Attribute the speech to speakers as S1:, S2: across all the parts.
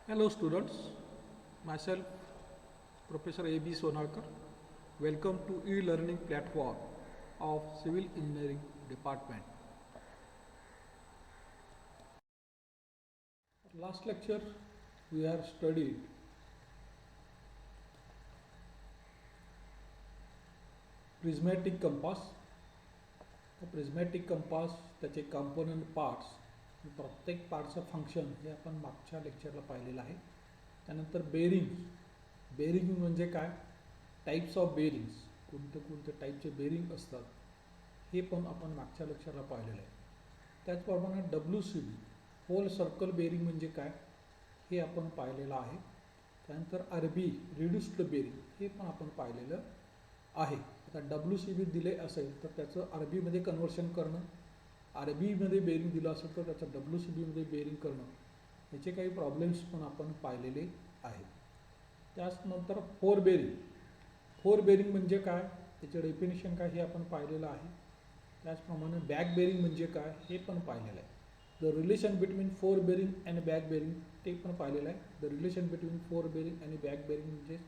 S1: Hello students, myself Professor A.B. Sonarkar. Welcome to e-learning platform of Civil Engineering Department. Last lecture we have studied prismatic compass. The prismatic compass त्याचे component parts, प्रत्येक पार्टचं function हे आपण मागच्या लेक्चरला पाहिलेलं आहे. त्यानंतर bearing म्हणजे काय, टाइप्स ऑफ बेरिंग्स, कोणते कोणते टाईपचे बेरिंग असतात हे पण आपण मागच्या लेक्चरला पाहिलेलं आहे. त्याचप्रमाणे WCB होल सर्कल बेरिंग म्हणजे काय हे आपण पाहिलेलं आहे. त्यानंतर RB रिड्युस्ड बेरिंग हे पण आपण पाहिलेलं आहे. आता WCB दिले असेल तर त्याचं RBमध्ये कन्व्हर्शन करणं, RBमध्ये बेरिंग दिलं असेल तर त्याचं WCBमध्ये बेरिंग करणं, याचे काही प्रॉब्लेम्स पण आपण पाहिलेले आहेत. त्याचनंतर फोर बेरिंग म्हणजे काय, त्याचे डेफिनेशन काय हे आपण पाहिलेलं आहे. त्याचप्रमाणे बॅक बेरिंग म्हणजे काय हे पण पाहिलेलं आहे. The relation between fore bearing and back bearing ते पण पाहिलेलं आहे. The relation between fore bearing आणि बॅक बेरिंग म्हणजे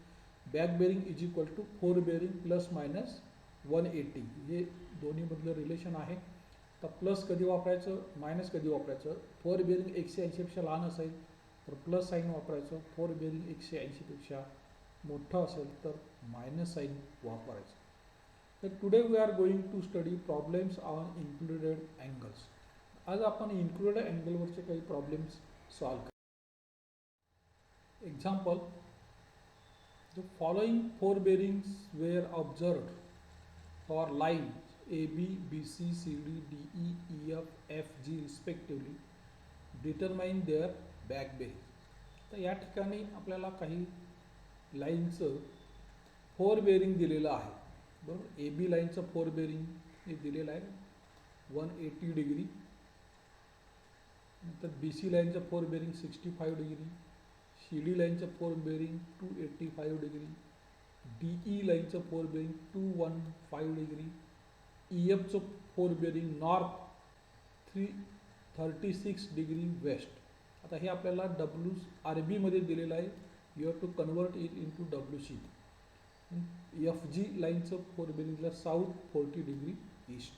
S1: back bearing is equal to fore bearing plus minus 180, हे दोन्हीमधलं रिलेशन आहे. तर प्लस कधी वापरायचं, मायनस कधी वापरायचं. फोर बेरिंग 180पेक्षा लहान असेल तर प्लस साईन वापरायचं, फोर बेरिंग 180पेक्षा मोठं असेल तर मायनस साईन वापरायचं. तर today we are going to study problems on included angles. आज आपण इन्क्लुडेड अँगलवरचे काही प्रॉब्लेम्स सॉल्व करू. Example, the following fore bearings were observed for line AB, BC, CD, DE, EF, FG respectively. Determine their back bearing. तर या ठिकाणी आपल्याला काही लाईनचं फोर बेरिंग दिलेलं आहे. बरोबर, AB लाईनचं फोर बेरिंग हे दिलेलं आहे 180 डिग्री. नंतर BC लाईनचं फोर बेरिंग 65 डिग्री, CD लाईनचं फोर बेरिंग 285 डिग्री, DE लाईनचं फोर बेरिंग 215 डिग्री, EFचं fore bearing north 336 degree west. आता हे आपल्याला RBमध्ये दिलेलं आहे. You have to convert it in to WCB. FG लाईनचं फोर बेरिंगला साऊथ 40 डिग्री ईस्ट.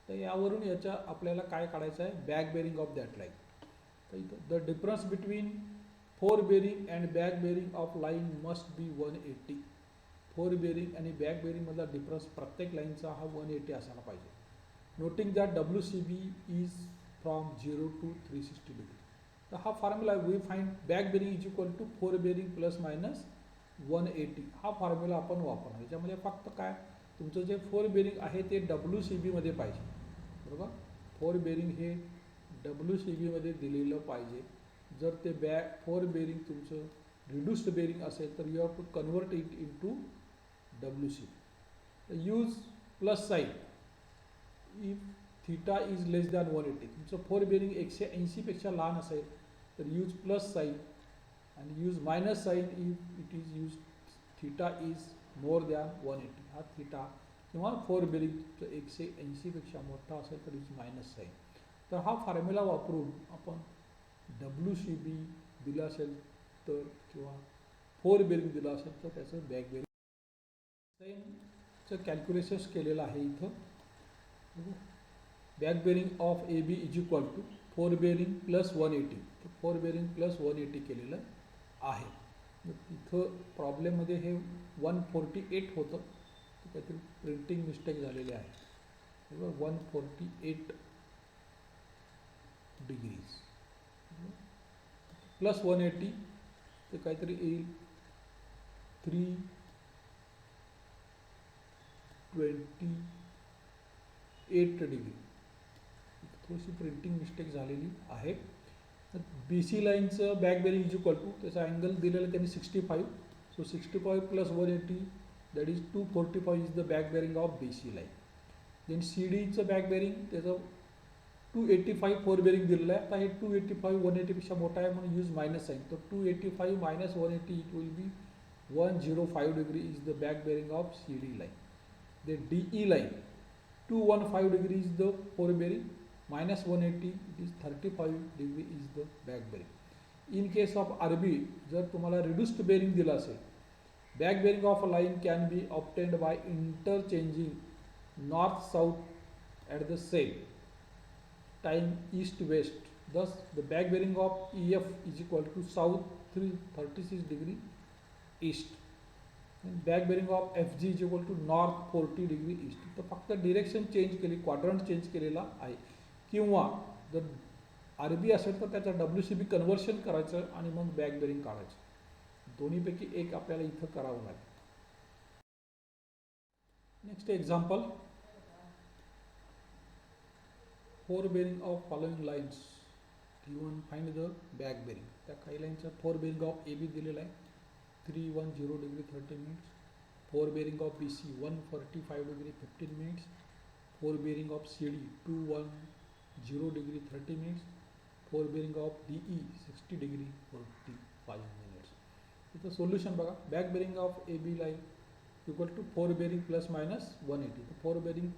S1: तर यावरून याच्या आपल्याला काय काढायचं आहे, back bearing of that line. तर इथं the difference between fore bearing and back bearing of line must be 180. Fore bearing आणि बॅक बेरिंगमधला डिफरन्स प्रत्येक लाईनचा हा 180 असायला पाहिजे. Noting that WCB is from 0 to 360 degree. तर हा formula we find back bearing is equal to fore bearing plus minus 180. हा फॉर्म्युला आपण वापरणार. याच्यामध्ये फक्त काय, तुमचं जे फोर बेरिंग आहे ते WCBमध्ये पाहिजे. बरोबर, फोर बेरिंग हे WCBमध्ये दिलेलं पाहिजे. जर ते फोर बेरिंग तुमचं रिड्युस्ड बेरिंग असेल तर you have to convert it in to WCB. Use plus sign if theta is less than 180. तुमचं फोर बेरिंग 180पेक्षा लहान असेल तर यूज प्लस साईन, आणि use minus sign if it is use theta is more than 180. हा theta किंवा four bearing 180पेक्षा मोठा असेल तर यूज मायनस साईन. तर हा फॉर्म्युला वापरून आपण WCB दिलं असेल तर किंवा फोर बेरिंग दिलं असेल तर त्याचं बॅक बेरिंग साईनचं कॅल्क्युलेशन्स केलेलं आहे इथं. Back bearing of AB is equal to fore bearing plus 180. तर फोर बेरिंग प्लस 180 केलेलं आहे. इथं प्रॉब्लेममध्ये हे 148 होतं, तर काहीतरी प्रिंटिंग मिस्टेक झालेली आहे. बरोबर, 148 डिग्रीज प्लस 180 ते काहीतरी येईल 328 डिग्री. थोडीशी प्रिंटिंग मिस्टेक झालेली आहे. तर BC लाईनचं back bearing is equal to, त्याचा अँगल दिलेला त्यांनी 65. So 65 plus 180 that is 245 is the back bearing of BC line. Then CDचं बॅक बेरिंग त्याचं 285 फोर बेरिंग दिलेलं आहे. आता हे 285 180पेक्षा मोठा आहे म्हणून यूज मायनस साईन. तर 285 minus 180 it will be 105 degree is the back bearing of CD line. Then DE line 215 degree is the four bearing, minus 180 it is 35 degree is the back bearing. In case of RB जर तुम्हाला reduced bearing दिलं असेल, back bearing of a line can be obtained by interchanging north south at the same time east west. Thus, the back bearing of EF is equal to south 36 degree east. And back bearing of FG is equal to north 40 degree east. तर फक्त direction change केली, quadrant change केलेला आहे. किंवा जर RB असेल तर त्याचं WCB कन्व्हर्शन करायचं आणि मग बॅक बेरिंग काढायचं. दोन्हीपैकी एक आपल्याला इथं करावं लागेल. Next example, fore bearing of following lines given, find the back bearing. त्या काही लाईनचा फोर बेरिंग ऑफ AB दिलेला आहे 310 degree 30 minutes, fore bearing of BC 145 degree 15 minutes, fore bearing of CD 210 degree 30 minutes, fore bearing of DE 60 degree 45 minutes. इथं solution बघा, back bearing of AB line equal to fore bearing plus minus 180. तर fore bearing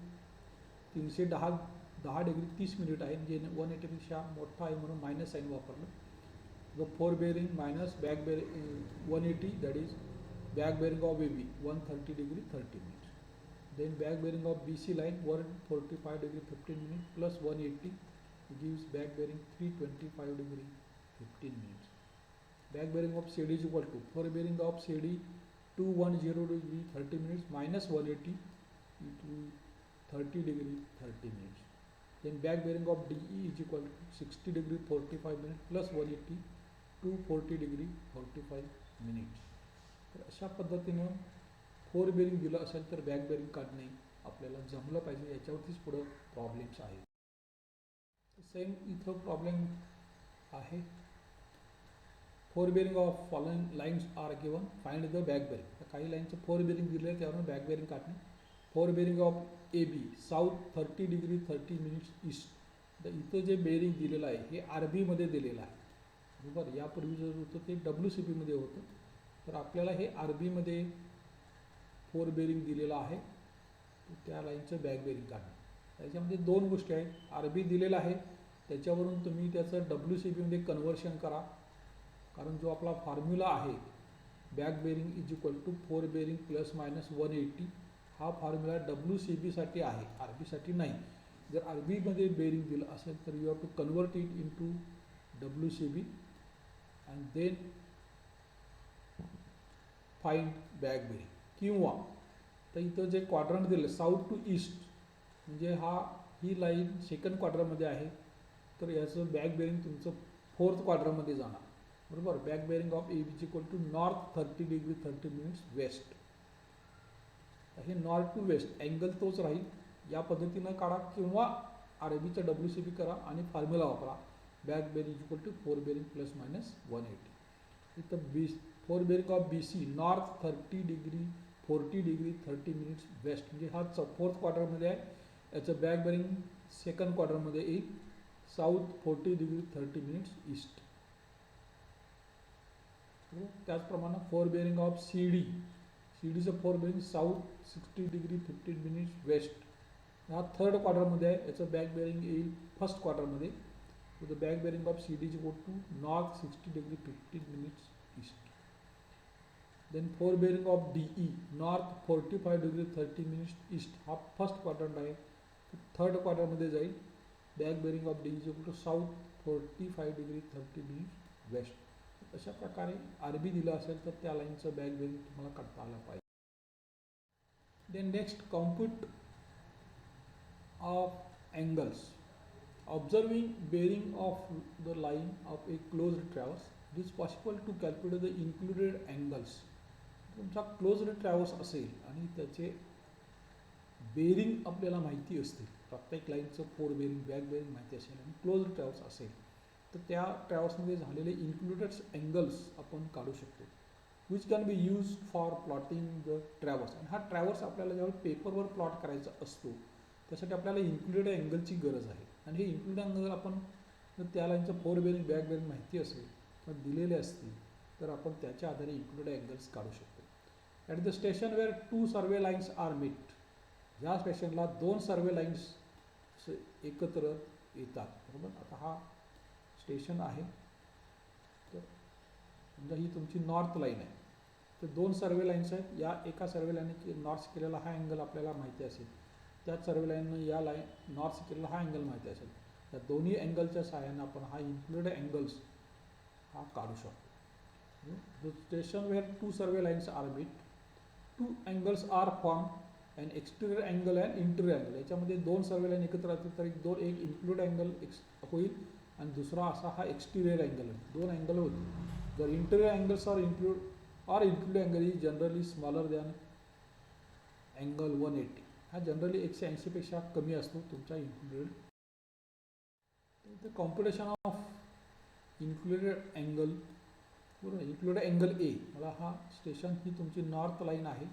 S1: 310 degree 30 minute आहे, जे 180पेक्षा मोठा आहे म्हणून minus sign वापरलं. The fore bearing minus back bearing 180, that is back bearing of AB 130 degree 30 minutes. Then back bearing of BC line 145 degree 15 minute plus 180 gives back bearing 325 degree 15 minutes. Back bearing of CD is equal to four bearing of CD 210 degree 30 minutes minus 180 into 30 degree 30 minutes. Then back bearing of DE is equal to 60 degree 45 minutes plus 180 240 degree 45 minutes. तर अशा पद्धतीनं fore bearing दिलं असेल तर back bearing काढणे आपल्याला जमलं पाहिजे, याच्यावरतीच पुढं प्रॉब्लेम्स आहे. सेम इथं प्रॉब्लेम आहे. Fore bearing of following lines are given, find the back bearing. तर काही लाईनचं फोर बेरिंग दिले आहे, त्यावरून बॅक बेरिंग काढणे. Fore bearing of AB south 30 degree 30 minutes east. तर इथं जे बेरिंग दिलेलं आहे हे RBमध्ये दिलेलं आहे, बरोबर. यापूर्वी जर होतं ते WCBमध्ये होतं, तर आपल्याला हे RBमध्ये फोर बेरिंग दिलेलं आहे, त्या लाईनचं बॅक बेरिंग काढणं. त्याच्यामध्ये दोन गोष्टी आहेत. RB दिलेलं आहे, त्याच्यावरून तुम्ही त्याचं WCBमध्ये कन्व्हर्शन करा, कारण जो आपला फॉर्म्युला आहे back bearing is equal to fore bearing plus minus 180, हा फॉर्म्युला WCBसाठी आहे, RBसाठी नाही. जर RBमध्ये बेरिंग दिलं असेल तर you have to convert it into WCB and then find back bearing. किंवा तर इथं जे क्वाड्रंट दिलं साऊथ टू ईस्ट, म्हणजे ही लाईन सेकंड क्वाड्रंटमध्ये आहे, तर याचं बॅक बेरिंग तुमचं फोर्थ क्वाड्रंटमध्ये जाणार, बरोबर. Back bearing of AB is equal to north 30 degree 30 minutes west. हे नॉर्थ टू वेस्ट अँगल तोच राहील, या पद्धतीनं काढा किंवा RBचा WCB करा आणि फॉर्म्युला वापरा. Back bearing is equal to fore bearing plus minus 180. इथं fore bearing of BC north 30 degree 40 degree 30 minutes west, म्हणजे हा फोर्थ क्वार्टरमध्ये आहे. याचं बॅक बेरिंग सेकंड क्वार्टरमध्ये येईल साऊथ 40 डिग्री 30 मिनिट्स ईस्ट. त्याचप्रमाणे फोर बेरिंग ऑफ CDचं fore bearing south 60 degree 15 minutes west, हा थर्ड क्वार्टरमध्ये आहे. याचं बॅक बेरिंग येईल फर्स्ट क्वार्टरमध्ये. The back bearing of CD is equal to north 60 degree 15 minutes east. Then fore bearing of DE north 45 degree 30 minutes east, हा first quadrant आहे, third क्वार्टरमध्ये जाईल. Back bearing of DE is equal to south 45 degree 30 minutes west. अशा प्रकारे RB दिलं असेल तर त्या लाईनचं बॅक बेरिंग तुम्हाला काढता आलं पाहिजे. Then next, compute of angles. Observing bearing of the line of a closed traverse, it is possible to calculate the included angles. तुमचा क्लोज्ड ट्रॅव्हर्स असेल आणि त्याचे बेरिंग आपल्याला माहिती असतील, प्रत्येक लाईनचं फोर बेरिंग बॅक बेरिंग माहिती असेल आणि क्लोज्ड ट्रॅव्हर्स असेल, तर त्या ट्रॅव्हर्समध्ये झालेले इन्क्लुडेड अँगल्स आपण काढू शकतो, which can be use for plotting the traverse. आणि हा ट्रॅव्हर्स आपल्याला ज्यावेळी पेपरवर प्लॉट करायचा असतो त्यासाठी आपल्याला इन्क्लुडेड अँगलची गरज आहे. आणि हे इन्क्लुडेड अँगल आपण जर त्या लाईनचं फोर बेरिंग बॅक बेरिंग माहिती असेल तर दिलेले असतील तर आपण त्याच्या आधारे इन्क्लुडेड अँगल्स काढू शकतो. At the station where two survey lines are meet, ह्या स्टेशनला दोन सर्वे लाईन्स एकत्र येतात, बरोबर. आता हा स्टेशन आहे, तर समजा ही तुमची नॉर्थ लाईन आहे, तर दोन सर्वे लाईन्स आहेत. या एका सर्वे लाईनने नॉर्थ केलेला हा अँगल आपल्याला माहिती असेल, त्याच सर्वे लाईननं या नॉर्थ केलेला हा अँगल माहिती असेल. त्या दोन्ही अँगलच्या सहाय्याने आपण हा इन्क्लुडेड अँगल्स हा काढू शकतो. The station where two survey lines are meet, two angles are formed, an exterior angle and interior angle. याच्यामध्ये दोन सर्वे लाईन एकत्र राहतील तर एक इन्क्लूड अँगल होईल आणि दुसरा असा हा एक्सटिरियर अँगल आहे. दोन अँगल होतील. जर interior angles are include angle is generally smaller than angle 180. हा जनरली 180 पेक्षा कमी असतो तुमचा included. Computation of included angle बरोबर. इन्क्लुडेड अँगल ए, मला हा स्टेशन ही तुमची नॉर्थ लाईन आहे,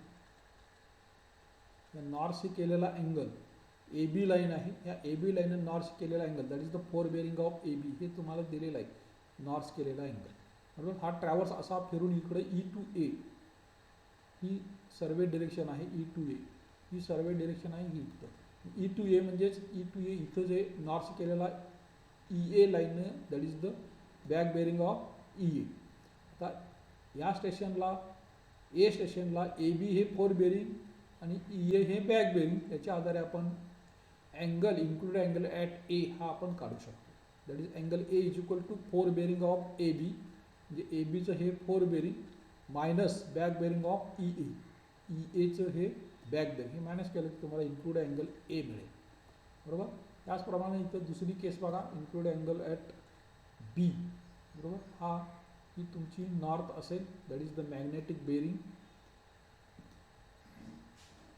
S1: या नॉर्थशी केलेला अँगल ए बी लाईन आहे. या ए बी लाईन नॉर्थशी केलेला angle that is the fore bearing of A B, हे तुम्हाला दिलेलं आहे नॉर्थ केलेला अँगल बरोबर. हा ट्रॅव्हर्स असा फिरून इकडे ई टू ए ही सर्वे डिरेक्शन आहे. ई टू ए ही सर्वे डिरेक्शन आहे. ही इथं ई टू ए म्हणजेच ई टू ए इथं जे नॉर्थ केलेला E A line that is the back bearing of E A. आता या स्टेशनला ए स्टेशनला ए बी हे फोर बेरिंग आणि ई ए हे बॅक बेरिंग, याच्या आधारे आपण angle include angle at A हा आपण काढू शकतो. That is angle A is equal to fore bearing of A B, म्हणजे ए बीचं हे fore bearing minus back bearing of E A, E एचं हे बॅक बेरिंग, हे मायनस केलं की तुम्हाला इन्क्लूड अँगल ए मिळेल बरोबर. त्याचप्रमाणे इथं दुसरी केस बघा, इन्क्लूड अँगल ॲट बी बरोबर. हा ही तुमची नॉर्थ असेल that is the magnetic bearing.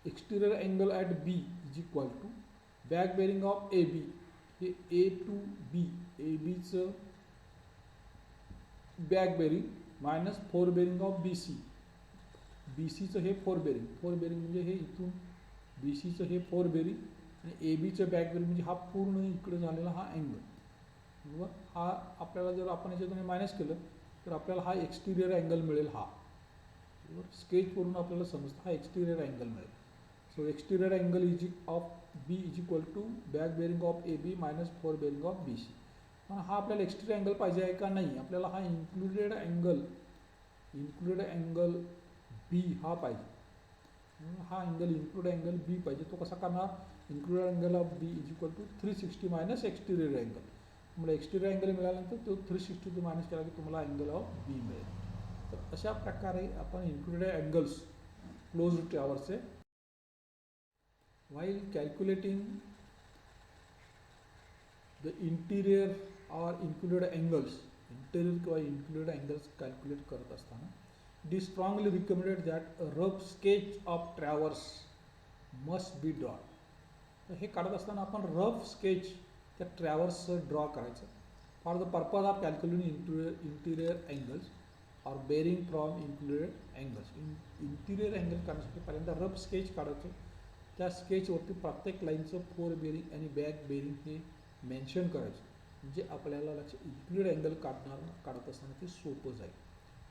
S1: Exterior angle at B is equal to back bearing of A B, हे ए टू बी ए बीचं back bearing minus fore bearing of B C, B सीचं हे fore bearing म्हणजे हे इथून बी सीचं हे fore bearing आणि ए बीचं बॅक बेरिंग म्हणजे हा पूर्ण इकडे झालेला हा अँगल बरोबर. हा आपल्याला जर आपण याच्यातून मायनस केलं तर आपल्याला हा एक्सटिरियर अँगल मिळेल. हा बरोबर स्केच करून आपल्याला समजतं हा एक्सटिरियर अँगल मिळेल. So exterior angle is of B is equal to back bearing of A B minus fore bearing of B C. पण हा आपल्याला एक्सटिरियर अँगल पाहिजे आहे का नाही, आपल्याला हा इन्क्लुडेड अँगल बी हा पाहिजे. हा अँगल इन्क्लूड अँगल बी पाहिजे. तो कसा करणार, included angle of B is equal to 360 minus exterior angle. तुम्हाला एक्सटिरियर अँगल मिळाल्यानंतर तो 360 मायनस केला की तुम्हाला अँगल ऑफ बी मिळेल. तर अशा प्रकारे आपण इन्क्लुडेड अँगल्स क्लोज्ड टॉवरचे while calculating the interior or included angles, interior किंवा included angles calculate करत असताना it is strongly recommended that a rough sketch of traverse must be drawn. तर हे काढत असताना आपण रफ स्केच त्या ट्रॅव्हर्सचं ड्रॉ करायचं for the purpose of calculating interior angles और bearing from included angles. Interior angle काढण्यासाठी पहिल्यांदा रफ स्केच काढायचं. त्या स्केचवरती प्रत्येक लाईनचं फोर बेरिंग आणि बॅक बेरिंग हे मेन्शन करायचं, म्हणजे आपल्याला इन्क्लूड अँगल काढत असताना ते सोपं जाईल.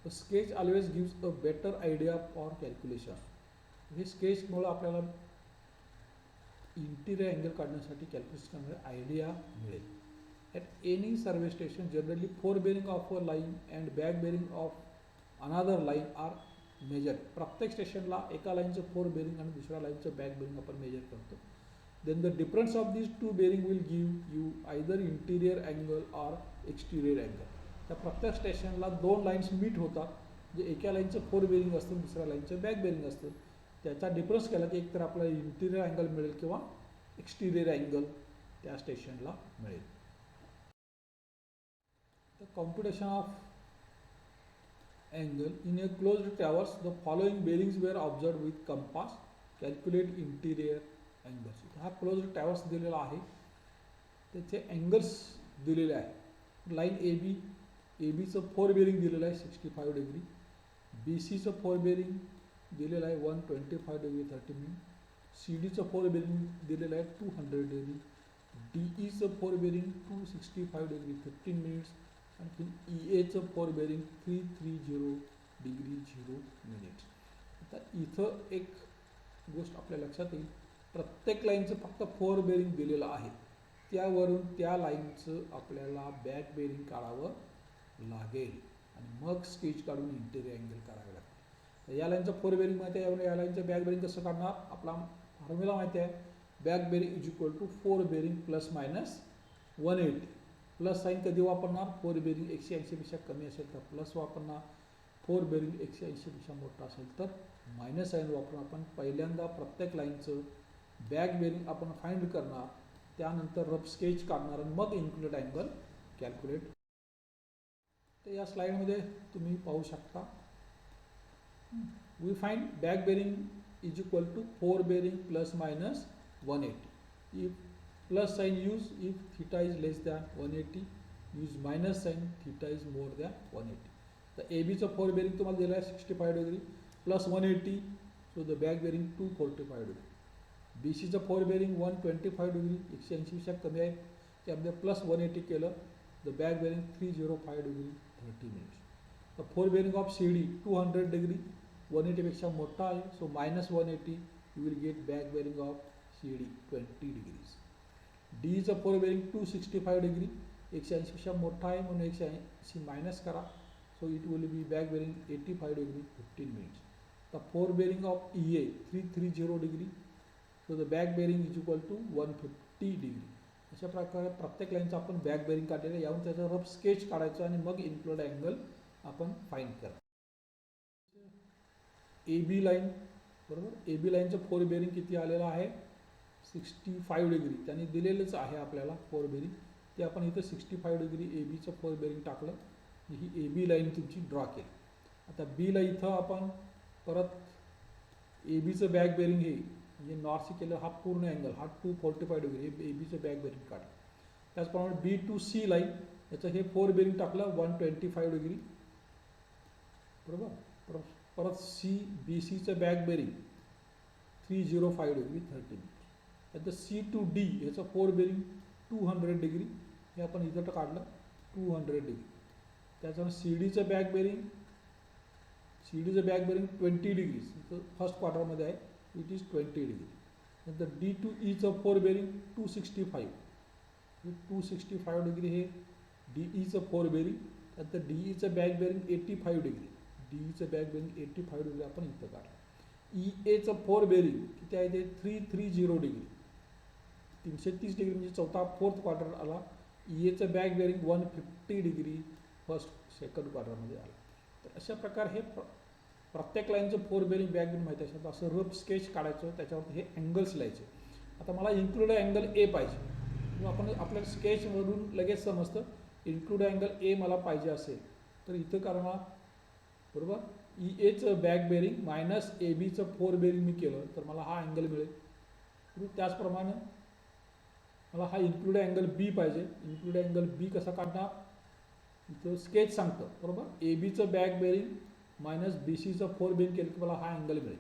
S1: The sketch always gives a better idea for calculation. हे स्केचमुळं आपल्याला इंटिरियर अँगल काढण्यासाठी कॅल्क्युलेशनमध्ये आयडिया मिळेल. At any survey station generally fore bearing of a line and back bearing of another line are measure. प्रत्येक स्टेशनला एका लाईनचं फोर बेरिंग आणि दुसऱ्या लाईनचं बॅक बेरिंग आपण मेजर करतो. Then the difference of these two bearing will give you either interior angle or exterior angle. त्या प्रत्येक स्टेशनला दोन लाईन्स मीट होतात, जे एका लाईनचं फोर बेरिंग असतं दुसऱ्या लाईनचं बॅक बेरिंग असतं. त्याचा डिफरन्स केला की एकतर आपल्याला इंटिरियर अँगल मिळेल किंवा एक्सटिरियर अँगल त्या स्टेशनला मिळेल. The computation of angle in a closed traverse, the following bearings were observed with compass. Calculate interior angles. हा क्लोज्ड ट्रॅव्हर्स दिलेला आहे, त्याचे अँगल्स दिलेले आहे. लाईन ए बीचं फोर बेरिंग दिलेलं आहे 65 डिग्री, बी सीचं फोर बेरिंग दिलेलं आहे 125 डिग्री 30 मिनिट, सी डीचं फोर बेरिंग दिलेलं आहे 200 डिग्री, डी ईचं फोर बेरिंग 265 डिग्री 15 मिनिट्स, आणखी ई एचं फोर बेरिंग 330 डिग्री 0 मिनिट्स. आता इथं एक गोष्ट आपल्या लक्षात येईल, प्रत्येक लाईनचं फक्त फोर बेरिंग दिलेलं आहे, त्यावरून त्या लाईनचं आपल्याला बॅक बेरिंग काढावं लागेल. आणि मग स्केच काढून इंटेरियर अँगल करावे लागते. तर या लाईनचं फोर बेरिंग माहिती आहे, या लाईनचं बॅक बेरिंग कसं काढणार, आपला फॉर्म्युला माहिती आहे, back bearing is equal to fore bearing plus minus 180. Plus sign कधी वापरणार, फोर बेरिंग 180पेक्षा कमी असेल तर प्लस वापरणार, फोर बेरिंग 180पेक्षा मोठा असेल तर मायनस साईन वापरून आपण पहिल्यांदा प्रत्येक लाईनचं बॅक बेरिंग आपण फाइंड करणार, त्यानंतर रफ स्केच काढणार आणि मग इन्क्लूड अँगल कॅल्क्युलेट. तर या स्लाइडमध्ये तुम्ही पाहू शकता, we find back bearing is equal to 4 bearing plus minus 180. If plus sign use if theta is less than 180, use minus sign theta is more than 180. The AB चा 4 bearing तुम्हाला दिला आहे 65 degree plus 180, so the back bearing 245 degree. BC चा 4 bearing 125 degree 180पेक्षा कमी आहे, त्यामध्ये plus 180 केलं, the back bearing 305 degree 30 minutes. The 4 bearing of CD 200 degree 180 पेक्षा मोठा आहे, so minus 180 you will get back bearing of CD 20 degrees. डीचं fore bearing 265 degree 180पेक्षा मोठा आहे म्हणून 180 मायनस करा, so it will be back bearing 85 degree 15 minutes. The fore bearing of EA 330 degree, so the back bearing is equal to 150 degree. अशा प्रकारे प्रत्येक लाईनचं आपण बॅक बेरिंग काढलेलं, यावरून त्याचा रफ स्केच काढायचं आणि मग इन्क्लूड अँगल आपण फाइंड करा. AB लाईन बरोबर, AB लाईनचं फोर बेरिंग किती आलेलं आहे 65 डिग्री, त्यांनी दिलेलंच आहे आपल्याला फोर बेरिंग, ते आपण इथं 65 डिग्री ABचं फोर बेरिंग टाकलं, ही AB लाईन तुमची ड्रॉ केली. आता Bला इथं आपण परत ABचं बॅक बेरिंग हे म्हणजे नॉर्थशी केलं, हा पूर्ण अँगल हा 245 डिग्री हे ABचं बॅक बेरिंग काढलं. त्याचप्रमाणे B टू C लाईन याचं हे फोर बेरिंग टाकलं 125 डिग्री बरोबर. परत BCचं बॅक बेरिंग 305 डिग्री 30 मिनिट्स. आता C टू D याचं फोर बेरिंग 200 डिग्री, हे आपण इथं काढलं 200 डिग्री. त्याच्यानंतर CDचं बॅक बेरिंग 20 डिग्री, फर्स्ट क्वार्टरमध्ये आहे, इट इज 20 डिग्री. नंतर D टू Eचं फोर बेरिंग 265 डिग्री हे DEचं फोर बेरिंग. नंतर DEचं बॅक बेरिंग 85 डिग्री, DEचं बॅक बेरिंग 85 डिग्री आपण इथं काढलं. EAचं फोर बेरिंग किती आहे ते 330 डिग्री 330 डिग्री म्हणजे चौथा फोर्थ क्वार्टर आला. EAचं back bearing 150 degree first second क्वार्टरमध्ये आला. तर अशा प्रकारे हे प्रत्येक लाईनचं फोर बेरिंग बॅक बेरिंग माहिती असेल तर असं रफ स्केच काढायचं, त्याच्यावरती हे अँगल्स लिहायचे. आता मला इन्क्लूड अँगल ए पाहिजे, आपण आपल्या स्केचमधून लगेच समजतं इन्क्लूड अँगल ए मला पाहिजे असेल तर इथं करणार बरोबर. EAचं बॅक बेरिंग मायनस ABचं फोर बेरिंग मी केलं तर मला हा अँगल मिळेल. त्याचप्रमाणे मला हा इन्क्लूड अँगल बी पाहिजे. इन्क्लूड अँगल बी कसा काढणार, इथं स्केच सांगतं बरोबर. ABचं बॅक बेरिंग मायनस BCचं फोर बेरिंग केलं की मला हा अँगल मिळेल.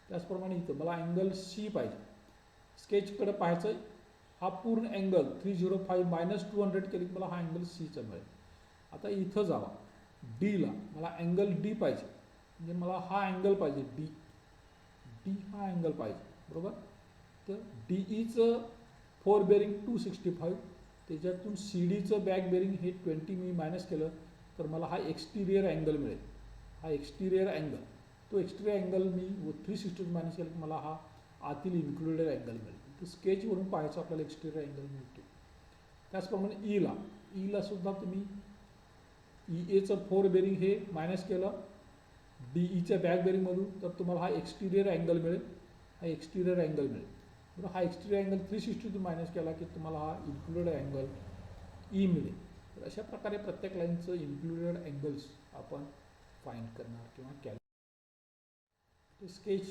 S1: त्याचप्रमाणे इथं मला अँगल C पाहिजे, स्केचकडे पाहायचं, हा पूर्ण अँगल 305 मायनस 200 केलं की मला हा अँगल Cचा मिळेल. आता इथं जावा Dला, मला अँगल D पाहिजे, म्हणजे मला हा अँगल पाहिजे D हा अँगल पाहिजे बरोबर. तर DEचं फोर बेरिंग 265, त्याच्यातून CDचं बॅक बेरिंग हे 20 मी मायनस केलं तर मला हा एक्सटिरियर अँगल मिळेल. हा एक्सटिरियर अँगल, तो एक्सटिरियर अँगल मी 360 मायनस केलं की मला हा आतील इन्क्लुडेड अँगल मिळेल. तर स्केचवरून पाहायचं आपल्याला एक्सटिरियर अँगल मिळतो. त्याचप्रमाणे ईला सुद्धा तुम्ही EAचं फोर बेरिंग हे मायनस केलं DEच्या बॅक बेरिंगमधून तर तुम्हाला हा एक्सटिरियर अँगल मिळेल, हा एक्सटिरियर अँगल मिळेल बरोबर. हा एक्सटिरियर अँगल 360 मायनस केला की तुम्हाला हा इन्क्लुडेड अँगल ई मिळेल. तर अशा प्रकारे प्रत्येक लाईनचं इन्क्लुडेड अँगल्स आपण फाइंड करणार किंवा स्केच.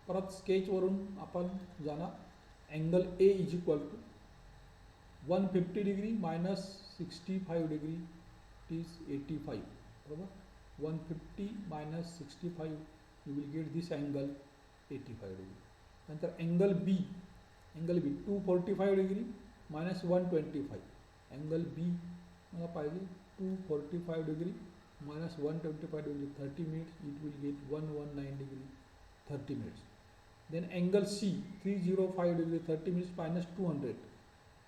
S1: परत स्केचवरून आपण जाणार, angle A is equal to 150 degree minus 65 degree is 85 बरोबर. 150 minus 65 you will get this angle 85 degree. नंतर angle B 245 degree minus 125, angle B मला पाहिजे 245 degree minus 125 degree 30 minutes, it will get 119 degree 30 minutes. Then angle C 305 degree 30 minutes minus 200,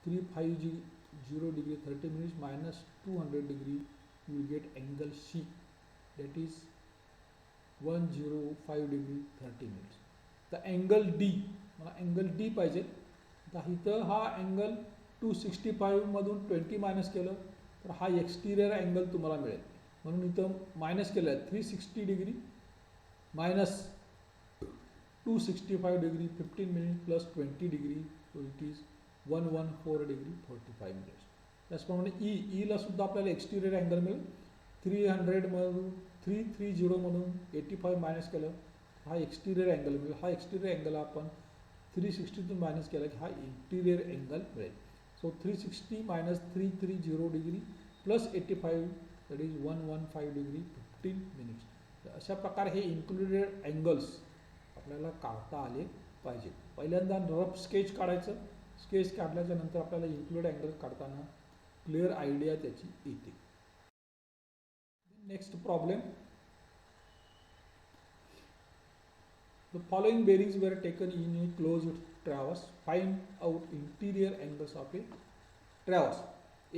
S1: 350 degree 30 minutes minus 200 degree you will get angle C, that is 105 degree 30 minutes. The angle D, मला angle D पाहिजे. आता इथं हा angle 265 मधून 20 minus केलं तर हा exterior angle तुम्हाला मिळेल. म्हणून इथं मायनस केलं आहे 360 degree minus 265 degree 15 minute plus 20 degree, so it is 114 degree 45 minutes. त्याचप्रमाणे ईला सुद्धा आपल्याला एक्सटिरियर अँगल मिळेल. 300 मधून 330 मधून 85 मायनस केलं हा एक्सटिरियर अँगल मिळेल. हा एक्सटिरियर अँगल आपण 360तून मायनस केला की हा इंटिरियर अँगल मिळेल. So 360 minus 330 degree plus 85 that is 115 degree 15 minutes. अशा प्रकारे हे इन्क्लुडेड अँगल्स आपल्याला काढता आले पाहिजे. पहिल्यांदा रफ स्केच काढायचं. स्केच काढल्याच्या नंतर आपल्याला इन्क्लुडेड अँगल काढताना क्लिअर आयडिया त्याची येते. Next problem. The following bearings were taken in a closed traverse. Find out interior angles of a traverse.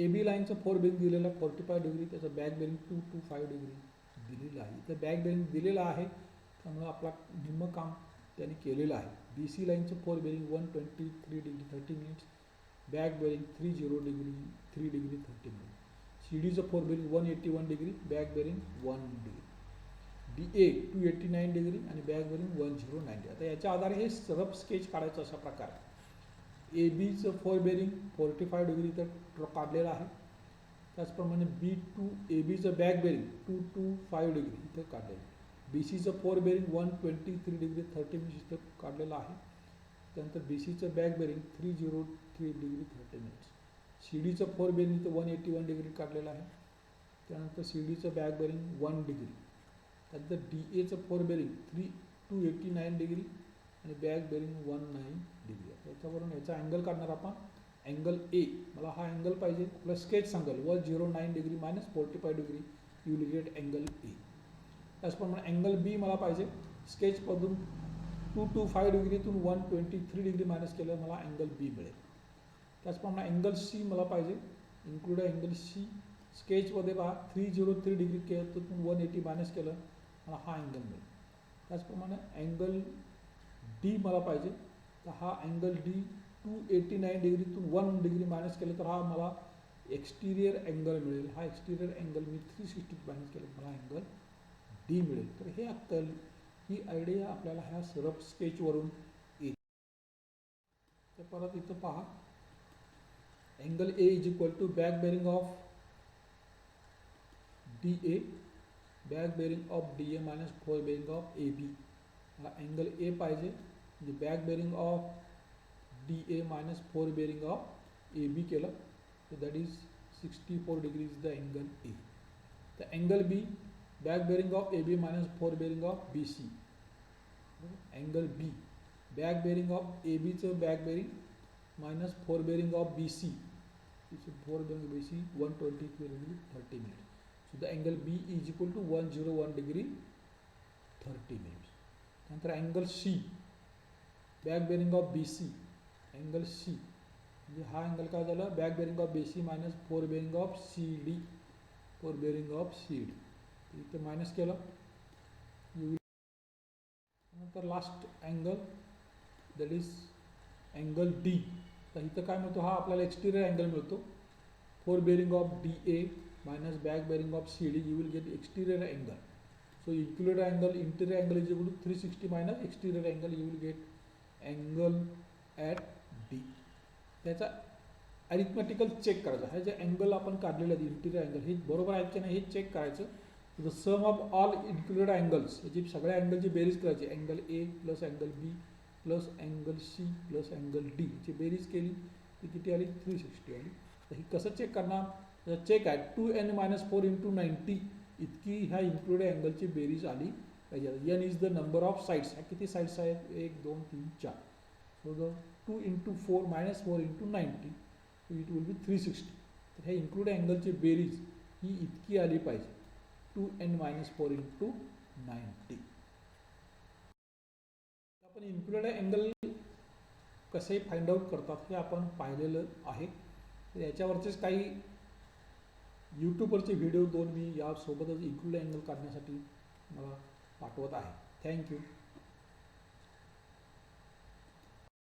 S1: AB लाईनचं 4 बेरिंग दिलेला 45 डिग्री, त्याचं बॅक बेरिंग 225 डिग्री दिलेलं आहे. इथं बॅक बेरिंग दिलेलं आहे त्यामुळे आपला निम्म काम त्याने केलेलं आहे. BC लाईनचं 4 bearing 123 degree 30 minutes, back bearing 30 degree 3 degree 30 minutes. CDचं 4 bearing 181 degree, back bearing 1 degree. DA 289 degree आणि बॅक बेरिंग 109. आता याच्या आधारे हे रफ स्केच काढायचं अशा प्रकारे. ABचं 4 बेरिंग 45 डिग्री तर काढलेलं आहे. त्याचप्रमाणे B2 ABचं बॅक बेरिंग 225 डिग्री इथं काढलेलं आहे. BCचं 4 बेरिंग 123 डिग्री 30 मिनिट्स इथं काढलेलं आहे. त्यानंतर BCचं बॅक बेरिंग 303 डिग्री 30 मिनिट्स. CDचं 4 बेरिंग इथं 181 डिग्री काढलेलं आहे. त्यानंतर CDचं बॅक बेरिंग 1 डिग्री. त्यानंतर DAचं 4 बेरिंग 289 डिग्री आणि बॅक बेरिंग 19 डिग्री. याच्यावरून याचा अँगल काढणार आपण. अँगल ए, मला हा अँगल पाहिजे. प्लस स्केच सांगेल 109 degree minus 45 degree, you will gate angle A. त्याचप्रमाणे अँगल बी मला पाहिजे. स्केचमधून 225 डिग्रीतून 123 डिग्री मायनस केलं मला अँगल बी मिळेल. त्याचप्रमाणे अँगल सी मला पाहिजे. Include angle C. स्केचमध्ये पहा 303 डिग्री केलं तर 180 मायनस केलं मला हा अँगल मिळेल. त्याचप्रमाणे अँगल डी मला पाहिजे. तर हा अँगल डी 289 डिग्रीतून 1 डिग्री मायनस केलं तर हा मला एक्सटिरियर अँगल मिळेल. हा एक्सटिरियर अँगल मी 360 मायनस केलं मला अँगल डी मिळेल. तर हे अक्कल ही आयडिया आपल्याला ह्या रफ स्केचवरून येते. तर परत इथं पहा angle A is equal to back bearing of DA, back bearing of DA minus 4 bearing of AB. मला अँगल ए पाहिजे म्हणजे back bearing of DA minus 4 bearing of AB केलं तर that is 64 degree is the angle A. तर angle B back bearing of AB minus 4 bearing of BC. Angle B back bearing of ABचं back bearing minus 4 bearing of BC. 4 bearing BC 123 degree 30 minutes. So the angle B is equal to 101 degree 30 minutes. नंतर angle C back bearing of BC. Angle C म्हणजे हा angle काय झाला back bearing of BC minus 4 bearing of CD. 4 bearing of CD इथे minus केलं. नंतर last angle that is angle D. तर इथं काय मिळतो हा आपल्याला एक्सटिरियर अँगल मिळतो. 4 bearing of DA minus back bearing of CD, you will get exterior angle. So included angle, interior angle is equal to 360 minus exterior angle, you will get angle at D. त्याचा arithmetical check करायचा. हे जे angle आपण काढलेले आहेत interior angle हे बरोबर आहेत की नाही हे चेक करायचं. The sum of all included angles याची सगळ्या अँगलची बेरीज करायची. Angle A plus angle B plus angle C plus angle D ची बेरीज केली ती किती आली 360 आली. तर ही कसं चेक करणार. चेक आहे 2n मायनस 4 इंटू 90 इतकी ह्या इन्क्लुडेड अँगलची बेरीज आली पाहिजे. n is the number of sides. ह्या किती साईड्स आहेत 1 2 3 4. So the 2 into 4 minus 4 into 90 it will बी 360. तर ह्या इन्क्लुडेड अँगलची बेरीज ही इतकी आली पाहिजे 2n मायनस 4 इंटू 90. आपण इन्क्लुडेड अँगल कसे फाइंड आउट करतात हे आपण पाहिलेलं आहे. तर याच्यावरचेच काही यूट्यूबवरचे व्हिडिओ 2 मी यासोबतच इक्वल अँगल काढण्यासाठी मला पाठवत आहे. थँक्यू.